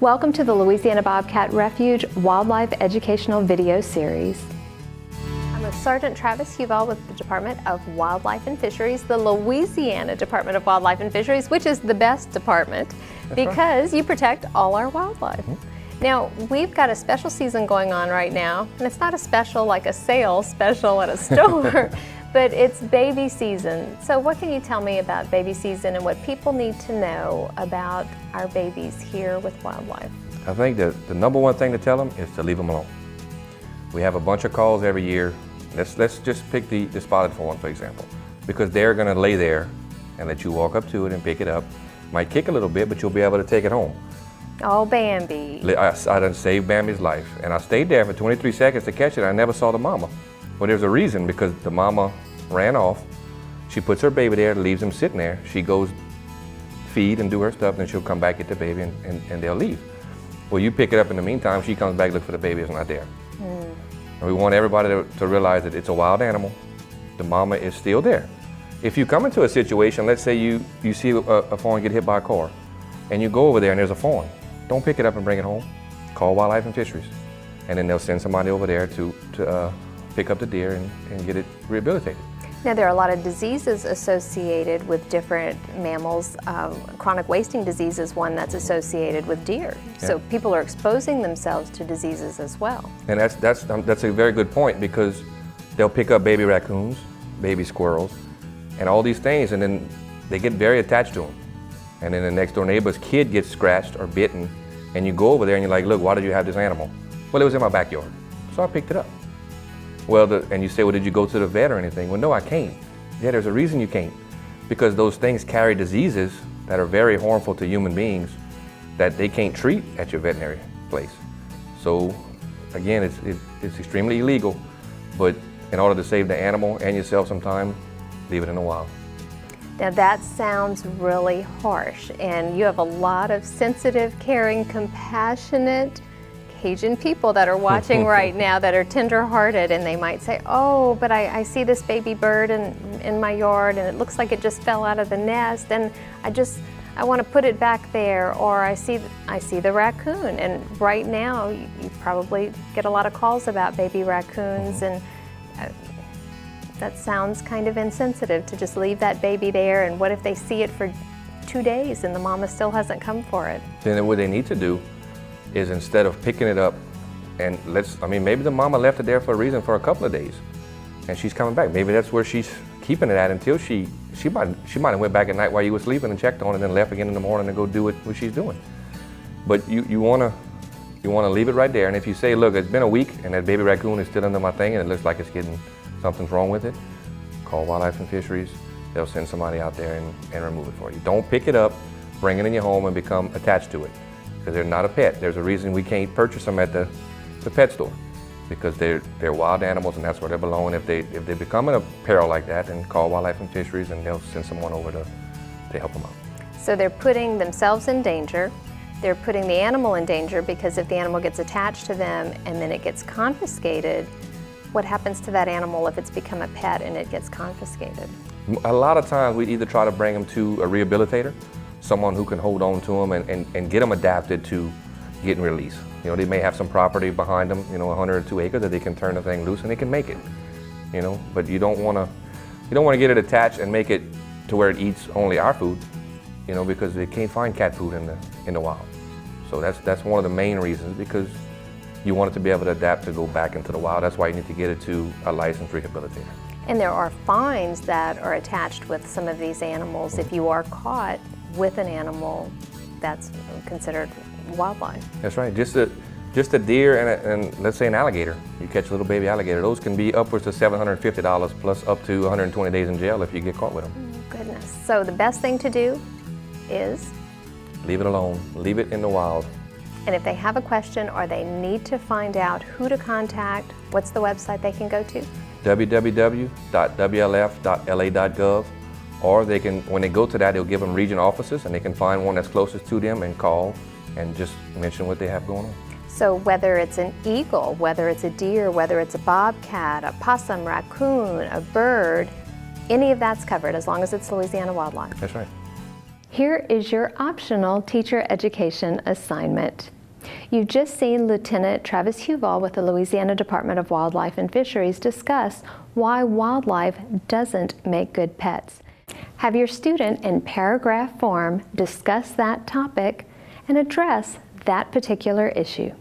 Welcome to the Louisiana Bobcat Refuge Wildlife Educational Video Series. I'm with Sergeant Travis Huval with the Department of Wildlife and Fisheries, the Louisiana Department of Wildlife and Fisheries, which is the best department because you protect all our wildlife. Now, we've got a special season going on right now, and it's not a special like a sale special at a store, but it's baby season. So what can you tell me about baby season and what people need to know about our babies here with wildlife? I think that the number one thing to tell them is to leave them alone. We have a bunch of calls every year. Let's just pick the spotted fawn, for example, because they're going to lay there and let you walk up to it and pick it up. Might kick a little bit, but you'll be able to take it home. Oh, Bambi. I done saved Bambi's life, and I stayed there for 23 seconds to catch it. I never saw the mama. Well, there's a reason, because the mama ran off. She puts her baby there, leaves him sitting there. She goes feed and do her stuff, then she'll come back, get the baby, and they'll leave. Well, you pick it up in the meantime, she comes back, look for the baby, it's not there. And we want everybody to realize that it's a wild animal. The mama is still there. If you come into a situation, let's say you see a fawn get hit by a car, and you go over there and there's a fawn, don't pick it up and bring it home. Call Wildlife and Fisheries, and then they'll send somebody over there to pick up the deer and get it rehabilitated. Now, there are a lot of diseases associated with different mammals. Chronic wasting disease is one that's associated with deer. Yeah. So people are exposing themselves to diseases as well. And that's a very good point, because they'll pick up baby raccoons, baby squirrels, and all these things, and then they get very attached to them. And then the next door neighbor's kid gets scratched or bitten, and you go over there and you're like, look, why did you have this animal? Well, it was in my backyard, so I picked it up. Well, and you say, well, did you go to the vet or anything? Well, no, I can't. Yeah, there's a reason you can't. Because those things carry diseases that are very harmful to human beings that they can't treat at your veterinary place. So, again, it's extremely illegal, but in order to save the animal and yourself some time, leave it in the wild. Now that sounds really harsh, and you have a lot of sensitive, caring, compassionate Cajun people that are watching right now that are tender-hearted, and they might say, oh, but I see this baby bird in my yard and it looks like it just fell out of the nest, and I want to put it back there, or I see the raccoon. And right now you probably get a lot of calls about baby raccoons, and that sounds kind of insensitive to just leave that baby there. And what if they see it for 2 days and the mama still hasn't come for it? Then what they need to do is, instead of picking it up and maybe the mama left it there for a reason for a couple of days and she's coming back. Maybe that's where she's keeping it at until she might have went back at night while you were sleeping and checked on it and then left again in the morning and go do what she's doing. But you wanna leave it right there. And if you say, look, it's been a week and that baby raccoon is still under my thing and it looks like something's wrong with it, call Wildlife and Fisheries. They'll send somebody out there and remove it for you. Don't pick it up, bring it in your home and become attached to it, because they're not a pet. There's a reason we can't purchase them at the pet store, because they're wild animals and that's where they belong. If they become in a peril like that, then call Wildlife and Fisheries and they'll send someone over to help them out. So they're putting themselves in danger. They're putting the animal in danger, because if the animal gets attached to them and then it gets confiscated, what happens to that animal if it's become a pet and it gets confiscated? A lot of times we either try to bring them to a rehabilitator, someone who can hold on to them and get them adapted to getting released. You know, they may have some property behind them, 100 or 2 acres that they can turn the thing loose and they can make it. But you don't want to get it attached and make it to where it eats only our food, because they can't find cat food in the wild. So that's one of the main reasons, because you want it to be able to adapt to go back into the wild. That's why you need to get it to a licensed rehabilitator. And there are fines that are attached with some of these animals if you are caught with an animal that's considered wildlife. That's right. Just a deer and let's say an alligator. You catch a little baby alligator. Those can be upwards of $750 plus up to 120 days in jail if you get caught with them. Oh, goodness. So the best thing to do is? Leave it alone. Leave it in the wild. And if they have a question or they need to find out who to contact, what's the website they can go to? www.wlf.la.gov. Or they can, when they go to that, they'll give them region offices and they can find one that's closest to them and call and just mention what they have going on. So whether it's an eagle, whether it's a deer, whether it's a bobcat, a possum, raccoon, a bird, any of that's covered as long as it's Louisiana wildlife. That's right. Here is your optional teacher education assignment. You've just seen Lieutenant Travis Huval with the Louisiana Department of Wildlife and Fisheries discuss why wildlife doesn't make good pets. Have your student in paragraph form discuss that topic and address that particular issue.